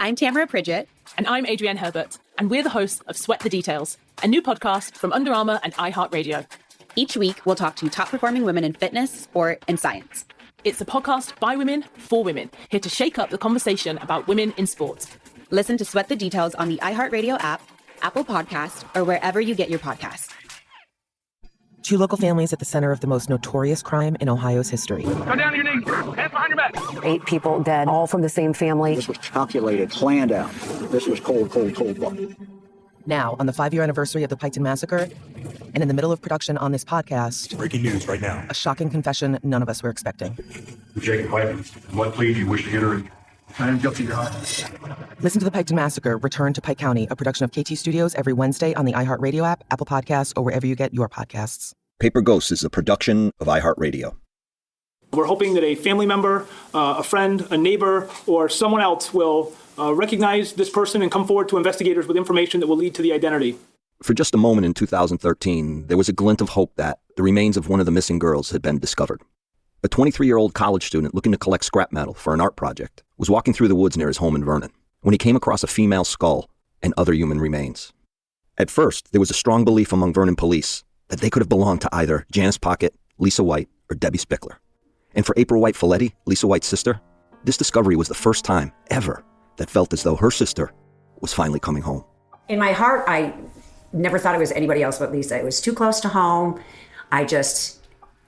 I'm Tamara Pridgett. And I'm Adrienne Herbert. And we're the hosts of Sweat the Details, a new podcast from Under Armour and iHeartRadio. Each week, we'll talk to top-performing women in fitness, sport, and science. It's a podcast by women, for women, here to shake up the conversation about women in sports. Listen to Sweat the Details on the iHeartRadio app, Apple Podcasts, or wherever you get your podcasts. Two local families at the center of the most notorious crime in Ohio's history. Go down to your knees. Hands behind your back. 8 people dead, all from the same family. This was calculated, planned out. This was cold blooded. Now, on the 5-year anniversary of the Piketon Massacre, and in the middle of production on this podcast... Breaking news right now. A shocking confession none of us were expecting. Jacob Piketon, what plea do you wish to enter? I am guilty, Your Honor. Listen to the Piketon Massacre, Return to Pike County, a production of KT Studios every Wednesday on the iHeartRadio app, Apple Podcasts, or wherever you get your podcasts. Paper Ghosts is a production of iHeartRadio. We're hoping that a family member, a friend, a neighbor, or someone else will recognize this person and come forward to investigators with information that will lead to the identity. For just a moment in 2013, there was a glint of hope that the remains of one of the missing girls had been discovered. A 23-year-old college student looking to collect scrap metal for an art project was walking through the woods near his home in Vernon when he came across a female skull and other human remains. At first, there was a strong belief among Vernon police that they could have belonged to either Janice Pocket, Lisa White, or Debbie Spickler. And for April White Folletti, Lisa White's sister, this discovery was the first time ever that felt as though her sister was finally coming home. In my heart, I never thought it was anybody else but Lisa. It was too close to home. I just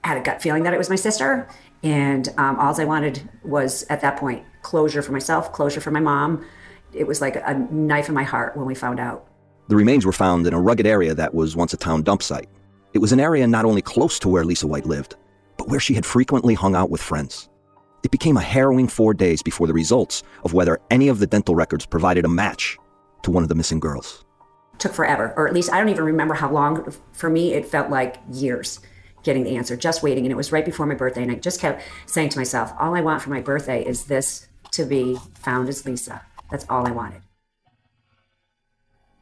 had a gut feeling that it was my sister. And all I wanted was, at that point, closure for myself, closure for my mom. It was like a knife in my heart when we found out. The remains were found in a rugged area that was once a town dump site. It was an area not only close to where Lisa White lived, but where she had frequently hung out with friends. It became a harrowing 4 days before the results of whether any of the dental records provided a match to one of the missing girls. It took forever, or at least I don't even remember how long. For me, it felt like years getting the answer, just waiting. And it was right before my birthday. And I just kept saying to myself, all I want for my birthday is this to be found as Lisa. That's all I wanted.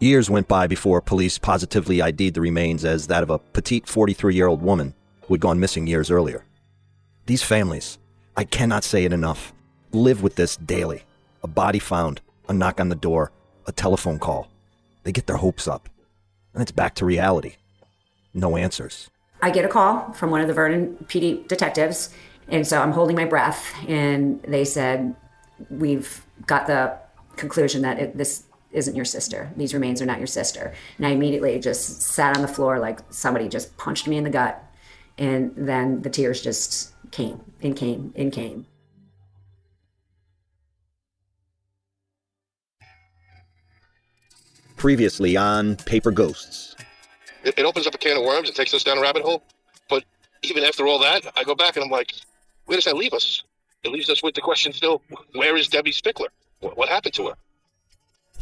Years went by before police positively ID'd the remains as that of a petite 43-year-old woman who had gone missing years earlier. These families, I cannot say it enough, live with this daily. A body found, a knock on the door, a telephone call. They get their hopes up, and it's back to reality. No answers. I get a call from one of the Vernon PD detectives, and so I'm holding my breath, and they said, we've got the conclusion that this isn't your sister. These remains are not your sister. And I immediately just sat on the floor like somebody just punched me in the gut, and then the tears just came and came and came. Previously on Paper Ghosts. It opens up a can of worms. It takes us down a rabbit hole. But even after all that, I go back and I'm like, where does that leave us? It leaves us with the question still, where is Debbie Spickler? What happened to her?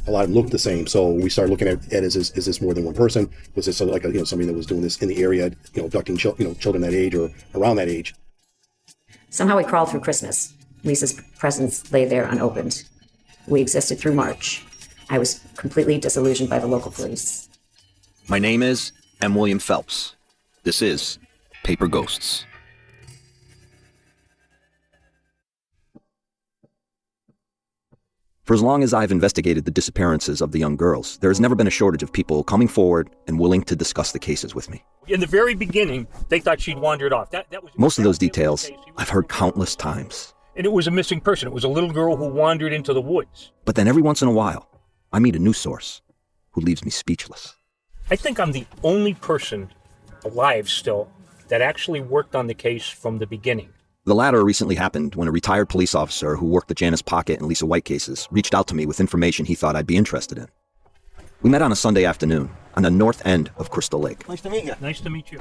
A lot of them looked the same, so we started looking at is this more than one person? Was this like somebody that was doing this in the area, abducting children that age or around that age? Somehow we crawled through Christmas. Lisa's presence lay there unopened. We existed through March. I was completely disillusioned by the local police. My name is M. William Phelps. This is Paper Ghosts. For as long as I've investigated the disappearances of the young girls, there has never been a shortage of people coming forward and willing to discuss the cases with me. In the very beginning, they thought she'd wandered off. That was most of those details I've heard countless times. And it was a missing person. It was a little girl who wandered into the woods. But then every once in a while, I meet a new source who leaves me speechless. I think I'm the only person alive still that actually worked on the case from the beginning. The latter recently happened when a retired police officer who worked the Janice Pocket and Lisa White cases reached out to me with information he thought I'd be interested in. We met on a Sunday afternoon on the north end of Crystal Lake. Nice to meet you. Nice to meet you.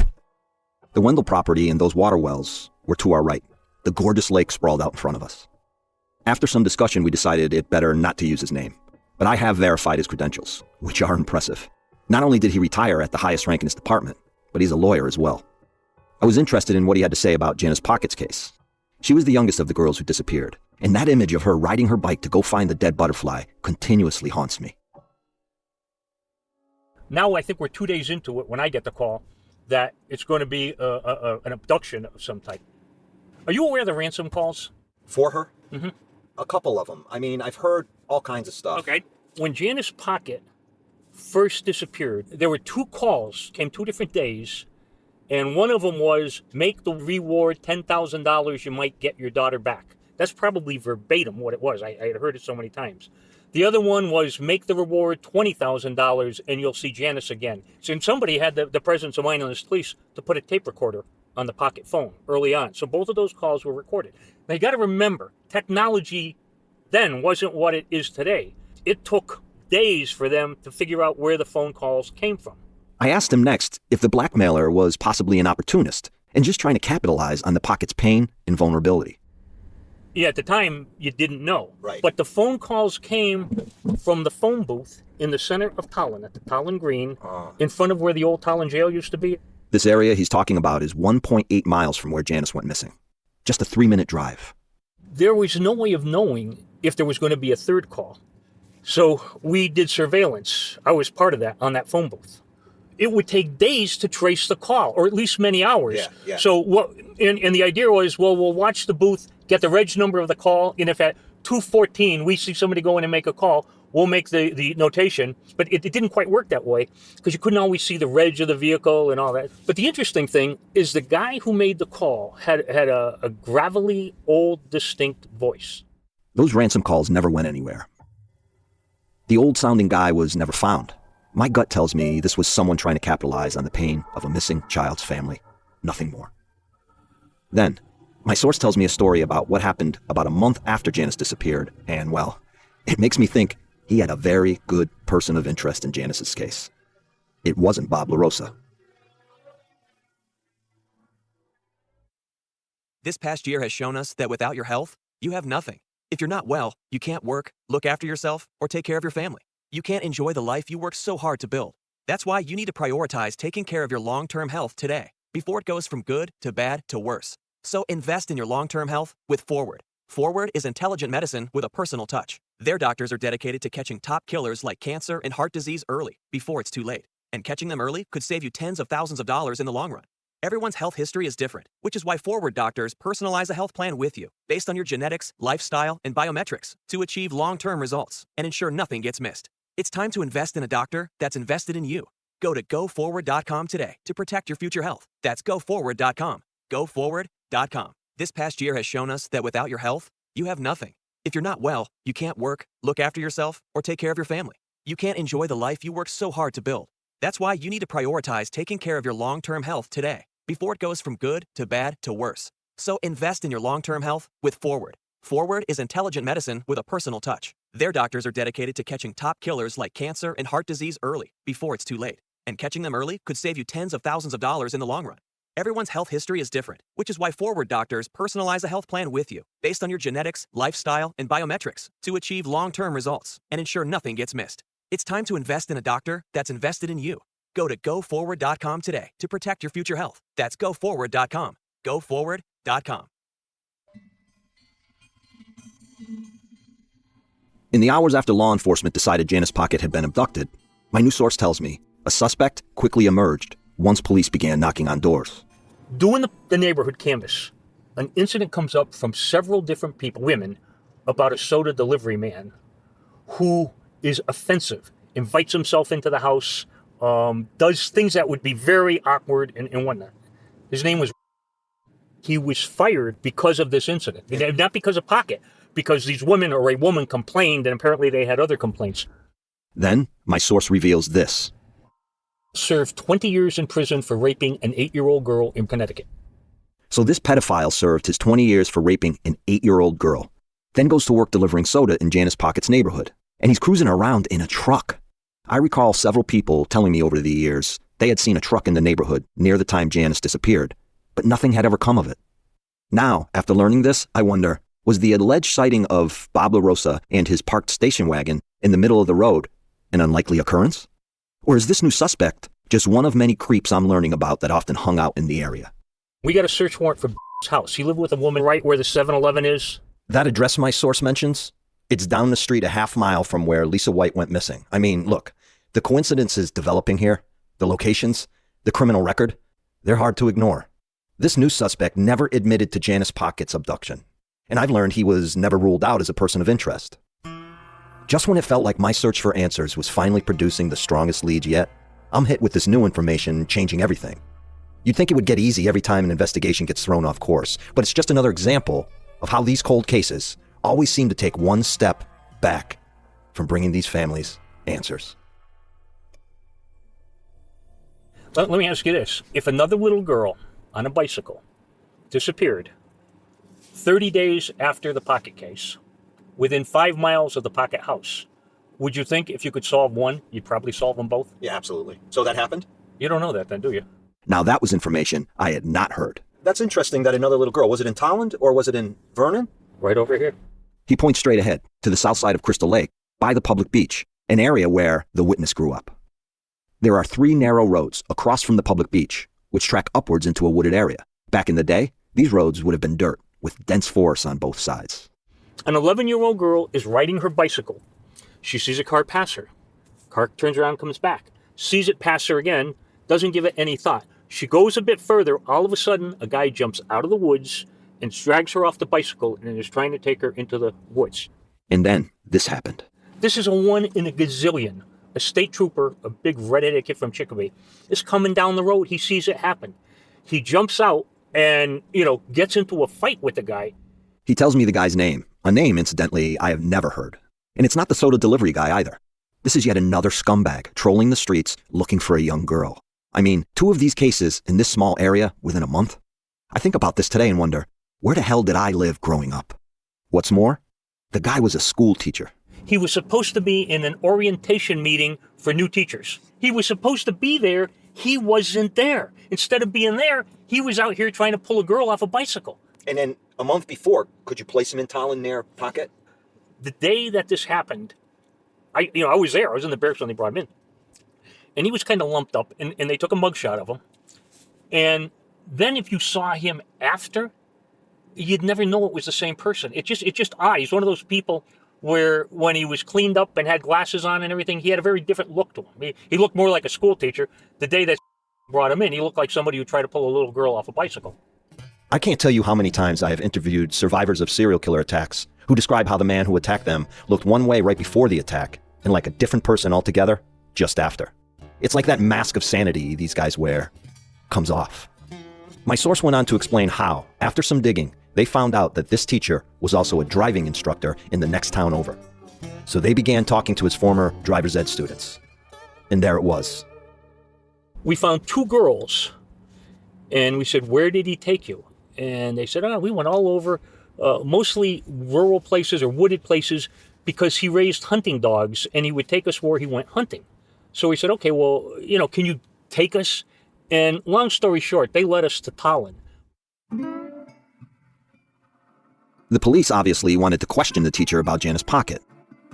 The Wendell property and those water wells were to our right. The gorgeous lake sprawled out in front of us. After some discussion, we decided it better not to use his name. But I have verified his credentials, which are impressive. Not only did he retire at the highest rank in his department, but he's a lawyer as well. I was interested in what he had to say about Janice Pocket's case. She was the youngest of the girls who disappeared, and that image of her riding her bike to go find the dead butterfly continuously haunts me. Now I think we're 2 days into it when I get the call that it's going to be an abduction of some type. Are you aware of the ransom calls? For her? Mm-hmm. A couple of them. I mean, I've heard all kinds of stuff. Okay. When Janice Pocket first disappeared, there were 2 calls, came 2 different days, and one of them was, make the reward $10,000, you might get your daughter back. That's probably verbatim what it was. I had heard it so many times. The other one was, make the reward $20,000 and you'll see Janice again. So somebody had the presence of mind on the police to put a tape recorder on the pocket phone early on. So both of those calls were recorded. Now you got to remember, technology then wasn't what it is today. It took days for them to figure out where the phone calls came from. I asked him next if the blackmailer was possibly an opportunist and just trying to capitalize on the Pocket's pain and vulnerability. Yeah, at the time, you didn't know. Right. But the phone calls came from the phone booth in the center of Tallinn, at the Tallinn Green, in front of where the old Tallinn jail used to be. This area he's talking about is 1.8 miles from where Janice went missing. Just a 3-minute drive. There was no way of knowing if there was going to be a third call. So we did surveillance. I was part of that on that phone booth. It would take days to trace the call, or at least many hours. Yeah. So what? And the idea was, well, we'll watch the booth, get the reg number of the call, and if at 2:14 we see somebody go in and make a call, we'll make the notation. But it didn't quite work that way because you couldn't always see the reg of the vehicle and all that. But the interesting thing is the guy who made the call had a gravelly, old, distinct voice. Those ransom calls never went anywhere. The old-sounding guy was never found. My gut tells me this was someone trying to capitalize on the pain of a missing child's family. Nothing more. Then, my source tells me a story about what happened about a month after Janice disappeared, and, well, it makes me think he had a very good person of interest in Janice's case. It wasn't Bob LaRosa. This past year has shown us that without your health, you have nothing. If you're not well, you can't work, look after yourself, or take care of your family. You can't enjoy the life you worked so hard to build. That's why you need to prioritize taking care of your long-term health today, before it goes from good to bad to worse. So invest in your long-term health with Forward. Forward is intelligent medicine with a personal touch. Their doctors are dedicated to catching top killers like cancer and heart disease early, before it's too late. And catching them early could save you tens of thousands of dollars in the long run. Everyone's health history is different, which is why Forward doctors personalize a health plan with you, based on your genetics, lifestyle, and biometrics, to achieve long-term results and ensure nothing gets missed. It's time to invest in a doctor that's invested in you. Go to GoForward.com today to protect your future health. That's GoForward.com. GoForward.com. This past year has shown us that without your health, you have nothing. If you're not well, you can't work, look after yourself, or take care of your family. You can't enjoy the life you worked so hard to build. That's why you need to prioritize taking care of your long-term health today, before it goes from good to bad to worse. So invest in your long-term health with Forward. Forward is intelligent medicine with a personal touch. Their doctors are dedicated to catching top killers like cancer and heart disease early, before it's too late. And catching them early could save you tens of thousands of dollars in the long run. Everyone's health history is different, which is why Forward doctors personalize a health plan with you, based on your genetics, lifestyle, and biometrics, to achieve long-term results and ensure nothing gets missed. It's time to invest in a doctor that's invested in you. Go to GoForward.com today to protect your future health. That's GoForward.com. GoForward.com. In the hours after law enforcement decided Janice Pocket had been abducted, my new source tells me a suspect quickly emerged once police began knocking on doors. Doing the neighborhood canvas, an incident comes up from several different people, women, about a soda delivery man who is offensive, invites himself into the house, does things that would be very awkward and whatnot. His name was. He was fired because of this incident. Not because of Pocket, because these women or a woman complained, and apparently they had other complaints. Then, my source reveals this. Served 20 years in prison for raping an 8-year-old girl in Connecticut. So this pedophile served his 20 years for raping an 8-year-old girl, then goes to work delivering soda in Janice Pocket's neighborhood, and he's cruising around in a truck. I recall several people telling me over the years they had seen a truck in the neighborhood near the time Janice disappeared, but nothing had ever come of it. Now, after learning this, I wonder, was the alleged sighting of Bob LaRosa and his parked station wagon in the middle of the road an unlikely occurrence? Or is this new suspect just one of many creeps I'm learning about that often hung out in the area? We got a search warrant for house. He lived with a woman right where the 7-Eleven is. That address my source mentions? It's down the street a half mile from where Lisa White went missing. I mean, look, the coincidences developing here, the locations, the criminal record, they're hard to ignore. This new suspect never admitted to Janice Pocket's abduction. and I've learned he was never ruled out as a person of interest. Just when it felt like my search for answers was finally producing the strongest leads yet, I'm hit with this new information changing everything. You'd think it would get easy every time an investigation gets thrown off course, but it's just another example of how these cold cases always seem to take one step back from bringing these families answers. Let me ask you this. If another little girl on a bicycle disappeared 30 days after the Pocket case, within 5 miles of the Pocket house, would you think if you could solve one, you'd probably solve them both? Yeah, absolutely. So that happened? You don't know that then, do you? Now that was information I had not heard. That's interesting that another little girl, was it in Tolland or was it in Vernon? Right over here. He points straight ahead to the south side of Crystal Lake, by the public beach, an area where the witness grew up. There are 3 narrow roads across from the public beach, which track upwards into a wooded area. Back in the day, these roads would have been dirt, with dense forests on both sides. An 11-year-old girl is riding her bicycle. She sees a car pass her. Car turns around, comes back. Sees it pass her again, doesn't give it any thought. She goes a bit further. All of a sudden, a guy jumps out of the woods and drags her off the bicycle and is trying to take her into the woods. And then this happened. This is a 1 in a gazillion. A state trooper, a big red-headed kid from Chicopee, is coming down the road. He sees it happen. He jumps out and, gets into a fight with the guy. He tells me the guy's name, a name, incidentally, I have never heard. And it's not the soda delivery guy either. This is yet another scumbag trolling the streets looking for a young girl. I mean, 2 of these cases in this small area within a month? I think about this today and wonder, where the hell did I live growing up? What's more, the guy was a school teacher. He was supposed to be in an orientation meeting for new teachers. He was supposed to be there. He wasn't there. Instead of being there, he was out here trying to pull a girl off a bicycle. And then a month before, could you place him in Tolland near Pocket? The day that this happened, I was there. I was in the barracks when they brought him in. And he was kind of lumped up, and they took a mugshot of him. And then if you saw him after, you'd never know it was the same person. It's just odd. He's one of those people where when he was cleaned up and had glasses on and everything, he had a very different look to him. He looked more like a school teacher. The day that brought him in, he looked like somebody who tried to pull a little girl off a bicycle. I can't tell you how many times I have interviewed survivors of serial killer attacks who describe how the man who attacked them looked one way right before the attack and like a different person altogether just after. It's like that mask of sanity these guys wear comes off. My source went on to explain how, after some digging, they found out that this teacher was also a driving instructor in the next town over. So they began talking to his former driver's ed students. And there it was. We found 2 girls, and we said, "Where did he take you?" And they said, we went all over, mostly rural places or wooded places, because he raised hunting dogs, and he would take us where he went hunting. So we said, okay, well, can you take us? And long story short, they led us to Tolland. The police obviously wanted to question the teacher about Janice Pocket.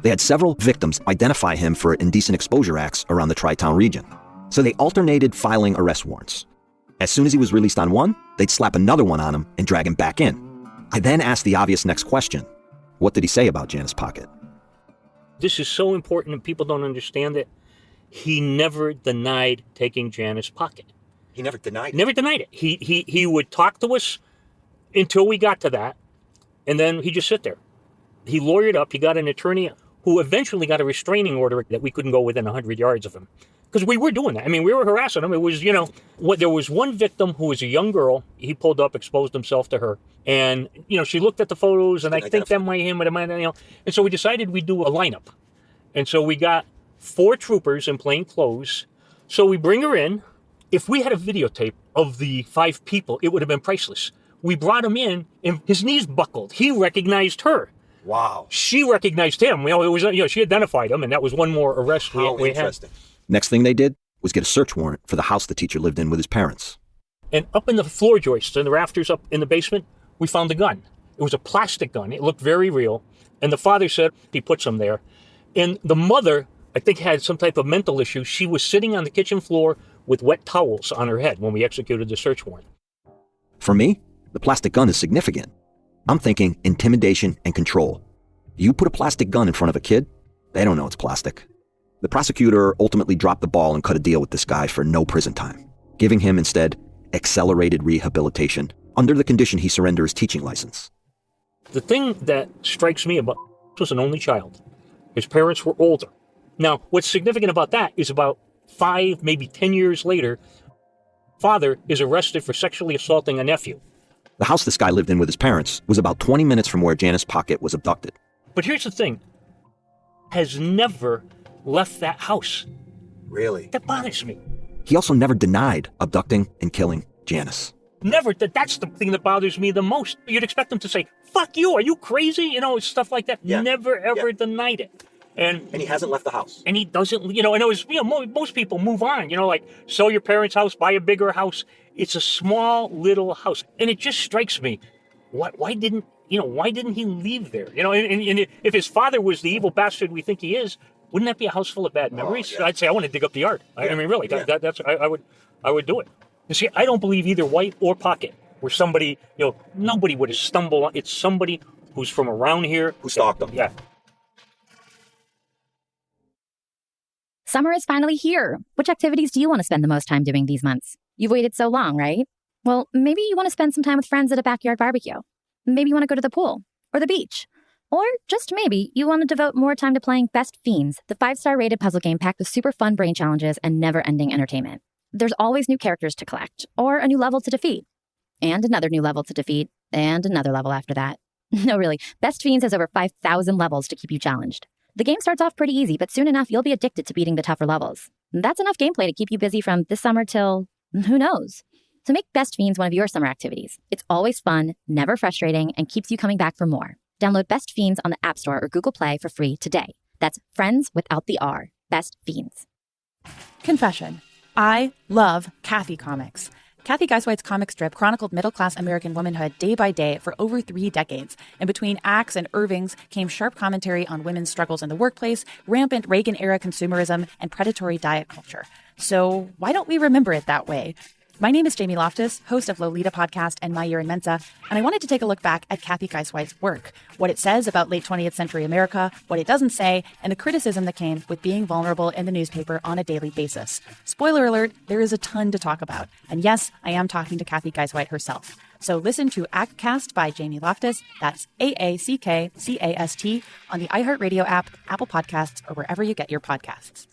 They had several victims identify him for indecent exposure acts around the Tri-Town region. So they alternated filing arrest warrants. As soon as he was released on one, they'd slap another one on him and drag him back in. I then asked the obvious next question. What did he say about Janice Pocket? This is so important and people don't understand it. He never denied taking Janice Pocket. He never denied it? Never denied it. He would talk to us until we got to that, and then he'd just sit there. He lawyered up. He got an attorney who eventually got a restraining order that we couldn't go within 100 yards of him. Because we were doing that. I mean, we were harassing him. It was, there was one victim who was a young girl. He pulled up, exposed himself to her. And, she looked at the photos, and I think that might him, but it might, And so we decided we'd do a lineup. And so we got 4 troopers in plain clothes. So we bring her in. If we had a videotape of the 5 people, it would have been priceless. We brought him in, and his knees buckled. He recognized her. Wow. She recognized him. It was, she identified him, and that was one more arrest we had. Interesting. Next thing they did was get a search warrant for the house the teacher lived in with his parents. And up in the floor joists and the rafters up in the basement, we found a gun. It was a plastic gun. It looked very real. And the father said he put some there. And the mother, I think, had some type of mental issue. She was sitting on the kitchen floor with wet towels on her head when we executed the search warrant. For me, the plastic gun is significant. I'm thinking intimidation and control. You put a plastic gun in front of a kid, they don't know it's plastic. The prosecutor ultimately dropped the ball and cut a deal with this guy for no prison time, giving him instead accelerated rehabilitation under the condition he surrender his teaching license. The thing that strikes me about was an only child. His parents were older. Now, what's significant about that is about 5, maybe 10 years later, father is arrested for sexually assaulting a nephew. The house this guy lived in with his parents was about 20 minutes from where Janice Pocket was abducted. But here's the thing. Has never left that house. Really? That bothers me. He also never denied abducting and killing Janice. Never. That's the thing that bothers me the most. You'd expect them to say, fuck you, are you crazy? You know, stuff like that. Yeah. Never, ever denied it. And he hasn't left the house. And he doesn't, you know, and it was, you know, most people move on, you know, like sell your parents' house, buy a bigger house. It's a small little house. And it just strikes me, why didn't he leave there? You know, and if his father was the evil bastard we think he is, wouldn't that be a house full of bad memories? Yeah. I'd say I want to dig up the yard. I mean, really, I would do it. You see, I don't believe either White or Pocket were somebody, you know, nobody would have stumbled on. It's somebody who's from around here. Who stalked them. Yeah. Summer is finally here. Which activities do you want to spend the most time doing these months? You've waited so long, right? Well, maybe you want to spend some time with friends at a backyard barbecue. Maybe you want to go to the pool or the beach. Or just maybe you want to devote more time to playing Best Fiends, the 5-star rated puzzle game packed with super fun brain challenges and never-ending entertainment. There's always new characters to collect, or a new level to defeat, and another new level to defeat, and another level after that. No, really, Best Fiends has over 5,000 levels to keep you challenged. The game starts off pretty easy, but soon enough, you'll be addicted to beating the tougher levels. That's enough gameplay to keep you busy from this summer till who knows. So make Best Fiends one of your summer activities. It's always fun, never frustrating, and keeps you coming back for more. Download Best Fiends on the App Store or Google Play for free today. That's friends without the R. Best Fiends. Confession. I love Kathy comics. Kathy Guisewite's comic strip chronicled middle-class American womanhood day by day for over 3 decades. And between Axe and Irving's came sharp commentary on women's struggles in the workplace, rampant Reagan-era consumerism, and predatory diet culture. So why don't we remember it that way? My name is Jamie Loftus, host of Lolita Podcast and My Year in Mensa, and I wanted to take a look back at Kathy Guisewite's work, what it says about late 20th century America, what it doesn't say, and the criticism that came with being vulnerable in the newspaper on a daily basis. Spoiler alert, there is a ton to talk about. And yes, I am talking to Kathy Guisewite herself. So listen to ACTcast by Jamie Loftus, that's AACKCAST, on the iHeartRadio app, Apple Podcasts, or wherever you get your podcasts.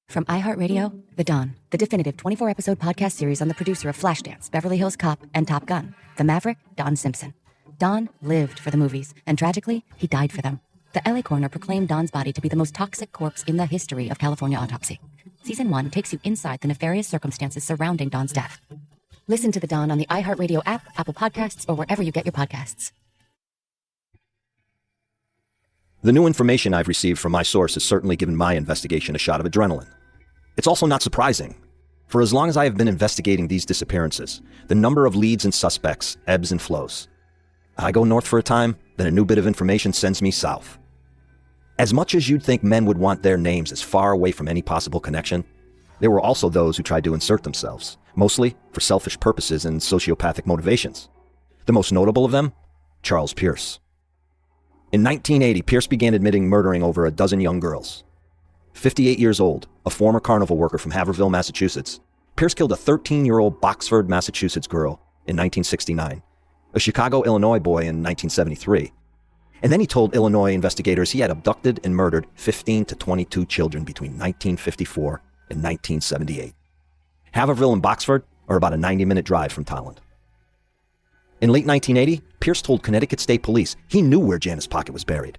From iHeartRadio, The Dawn, the definitive 24-episode podcast series on the producer of Flashdance, Beverly Hills Cop, and Top Gun, the Maverick, Don Simpson. Don lived for the movies, and tragically, he died for them. The LA coroner proclaimed Don's body to be the most toxic corpse in the history of California autopsy. Season 1 takes you inside the nefarious circumstances surrounding Don's death. Listen to The Dawn on the iHeartRadio app, Apple Podcasts, or wherever you get your podcasts. The new information I've received from my source has certainly given my investigation a shot of adrenaline. It's also not surprising. For as long as I have been investigating these disappearances, the number of leads and suspects ebbs and flows. I go north for a time, then a new bit of information sends me south. As much as you'd think men would want their names as far away from any possible connection, there were also those who tried to insert themselves, mostly for selfish purposes and sociopathic motivations. The most notable of them, Charles Pierce. In 1980, Pierce began admitting murdering over a dozen young girls. 58 years old, a former carnival worker from Haverhill, Massachusetts, Pierce killed a 13-year-old Boxford, Massachusetts girl in 1969, a Chicago, Illinois boy in 1973. And then he told Illinois investigators he had abducted and murdered 15 to 22 children between 1954 and 1978. Haverhill and Boxford are about a 90-minute drive from Tolland. In late 1980, Pierce told Connecticut State Police he knew where Janice Pocket was buried.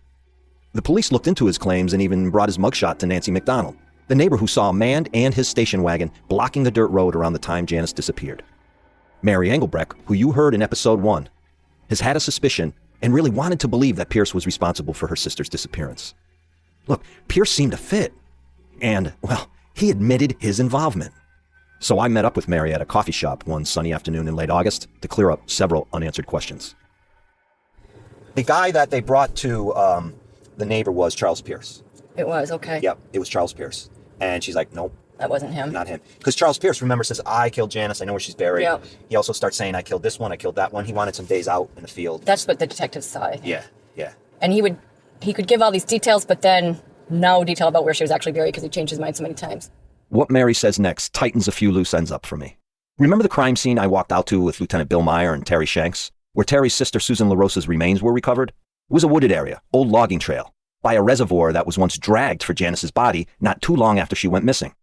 The police looked into his claims and even brought his mugshot to Nancy McDonald, the neighbor who saw a man and his station wagon blocking the dirt road around the time Janice disappeared. Mary Engelbrecht, who you heard in episode 1, has had a suspicion and really wanted to believe that Pierce was responsible for her sister's disappearance. Look, Pierce seemed to fit. And, well, he admitted his involvement. So I met up with Mary at a coffee shop one sunny afternoon in late August to clear up several unanswered questions. The guy that they brought to the neighbor was Charles Pierce. It was, okay. Yep, it was Charles Pierce. And she's like, nope. That wasn't him. Not him. Because Charles Pierce, remember, says, I killed Janice. I know where she's buried. Yep. He also starts saying, I killed this one, I killed that one. He wanted some days out in the field. That's what the detectives saw, I think. Yeah. And he could give all these details, but then no detail about where she was actually buried because he changed his mind so many times. What Mary says next tightens a few loose ends up for me. Remember the crime scene I walked out to with Lieutenant Bill Meyer and Terry Shanks? Where Terry's sister Susan LaRosa's remains were recovered, it was a wooded area, old logging trail, by a reservoir that was once dragged for Janice's body not too long after she went missing.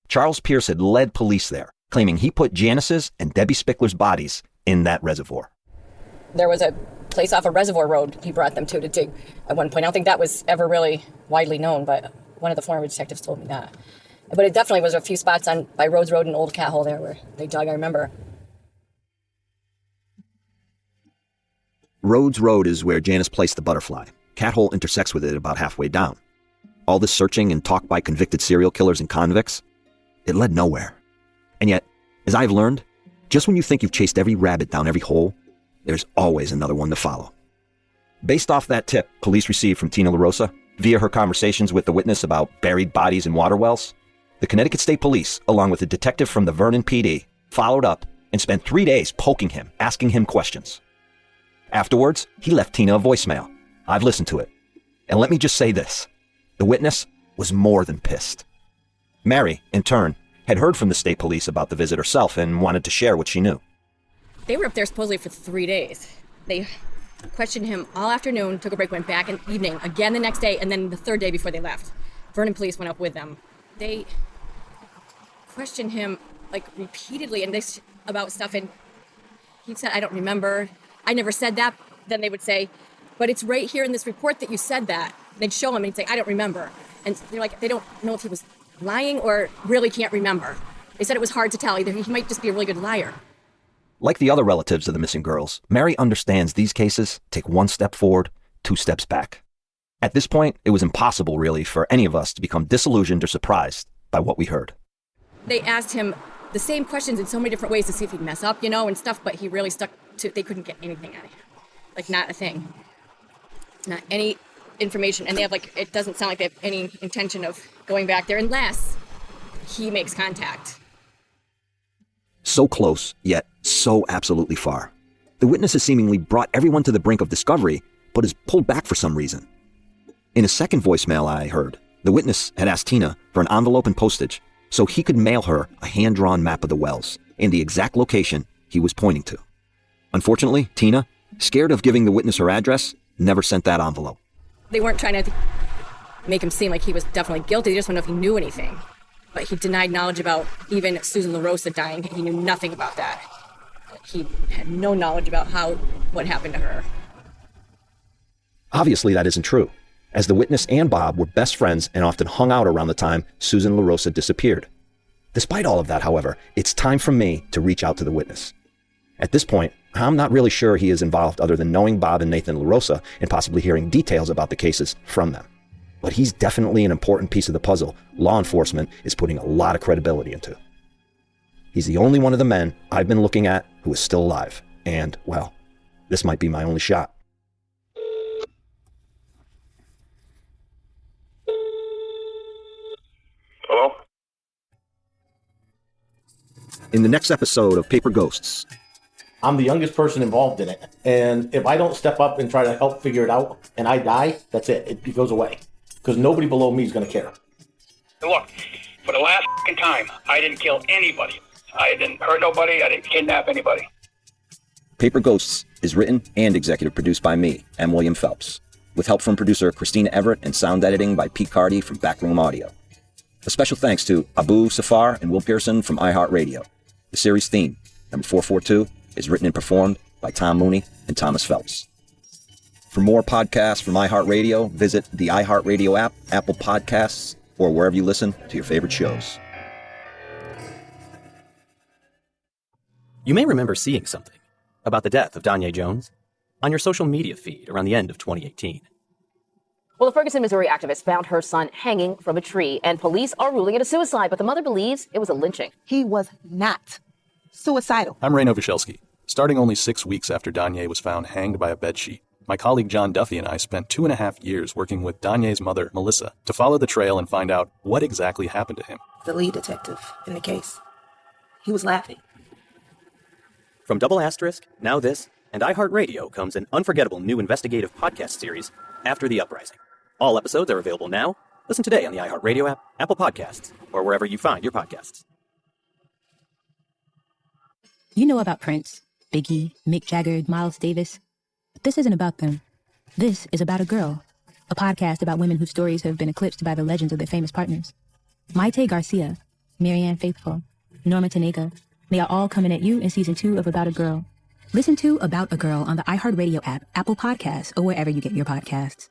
Charles Pierce had led police there, claiming he put Janice's and Debbie Spickler's bodies in that reservoir. There was a place off a reservoir road he brought them to dig at one point. I don't think that was ever really widely known, but one of the former detectives told me that. But it definitely was a few spots by Rhodes Road and Old Cat Hole there where they dug, I remember. Rhodes Road is where Janice placed the butterfly. Cat Hole intersects with it about halfway down. All this searching and talk by convicted serial killers and convicts, it led nowhere. And yet, as I've learned, just when you think you've chased every rabbit down every hole, there's always another one to follow. Based off that tip police received from Tina LaRosa, via her conversations with the witness about buried bodies in water wells, the Connecticut State Police, along with a detective from the Vernon PD, followed up and spent 3 days poking him, asking him questions. Afterwards, he left Tina a voicemail. I've listened to it. And let me just say this. The witness was more than pissed. Mary, in turn, had heard from the state police about the visit herself and wanted to share what she knew. They were up there supposedly for 3 days. They questioned him all afternoon, took a break, went back in the evening, again the next day, and then the third day before they left. Vernon police went up with them. They questioned him repeatedly and about stuff, and he said, I don't remember. I never said that. Then they would say, but it's right here in this report that you said that. They'd show him and he'd say, I don't remember. And they're like, they don't know if he was lying or really can't remember. They said it was hard to tell. Either he might just be a really good liar. Like the other relatives of the missing girls, Mary understands these cases take 1 step forward, 2 steps back. At this point, it was impossible, really, for any of us to become disillusioned or surprised by what we heard. They asked him the same questions in so many different ways to see if he'd mess up, and stuff, but he really stuck to, they couldn't get anything out of him. Not a thing. Not any information. And they have, it doesn't sound like they have any intention of going back there unless he makes contact. So close, yet so absolutely far. The witness has seemingly brought everyone to the brink of discovery, but is pulled back for some reason. In a second voicemail I heard, the witness had asked Tina for an envelope and postage so he could mail her a hand-drawn map of the wells and the exact location he was pointing to. Unfortunately, Tina, scared of giving the witness her address, never sent that envelope. They weren't trying to make him seem like he was definitely guilty. They just wanted to know if he knew anything. But he denied knowledge about even Susan LaRosa dying. He knew nothing about that. He had no knowledge about what happened to her. Obviously, that isn't true, as the witness and Bob were best friends and often hung out around the time Susan LaRosa disappeared. Despite all of that, however, it's time for me to reach out to the witness. At this point, I'm not really sure he is involved other than knowing Bob and Nathan LaRosa and possibly hearing details about the cases from them. But he's definitely an important piece of the puzzle law enforcement is putting a lot of credibility into. He's the only one of the men I've been looking at who is still alive. And, well, this might be my only shot. Hello? In the next episode of Paper Ghosts, I'm the youngest person involved in it. And if I don't step up and try to help figure it out and I die, that's it. It goes away. Because nobody below me is going to care. Look, for the last time, I didn't kill anybody. I didn't hurt nobody. I didn't kidnap anybody. Paper Ghosts is written and executive produced by me, M. William Phelps, with help from producer Christina Everett and sound editing by Pete Cardy from Backroom Audio. A special thanks to Abu Safar and Will Pearson from iHeartRadio. The series theme, number 442, is written and performed by Tom Mooney and Thomas Phelps. For more podcasts from iHeartRadio, visit the iHeartRadio app, Apple Podcasts, or wherever you listen to your favorite shows. You may remember seeing something about the death of Danye Jones on your social media feed around the end of 2018. Well, a Ferguson, Missouri activist found her son hanging from a tree, and police are ruling it a suicide, but the mother believes it was a lynching. He was not suicidal. I'm Ray Novoselsky. Starting only 6 weeks after Danye was found hanged by a bedsheet, my colleague John Duffy and I spent 2.5 years working with Danye's mother, Melissa, to follow the trail and find out what exactly happened to him. The lead detective in the case, he was laughing. From Double Asterisk, Now This, and iHeartRadio comes an unforgettable new investigative podcast series, After the Uprising. All episodes are available now. Listen today on the iHeartRadio app, Apple Podcasts, or wherever you find your podcasts. You know about Prince. Biggie, Mick Jagger, Miles Davis. But this isn't about them. This is about a girl. A podcast about women whose stories have been eclipsed by the legends of their famous partners. Maite Garcia, Marianne Faithfull, Norma Tanega. They are all coming at you in season 2 of About a Girl. Listen to About a Girl on the iHeartRadio app, Apple Podcasts, or wherever you get your podcasts.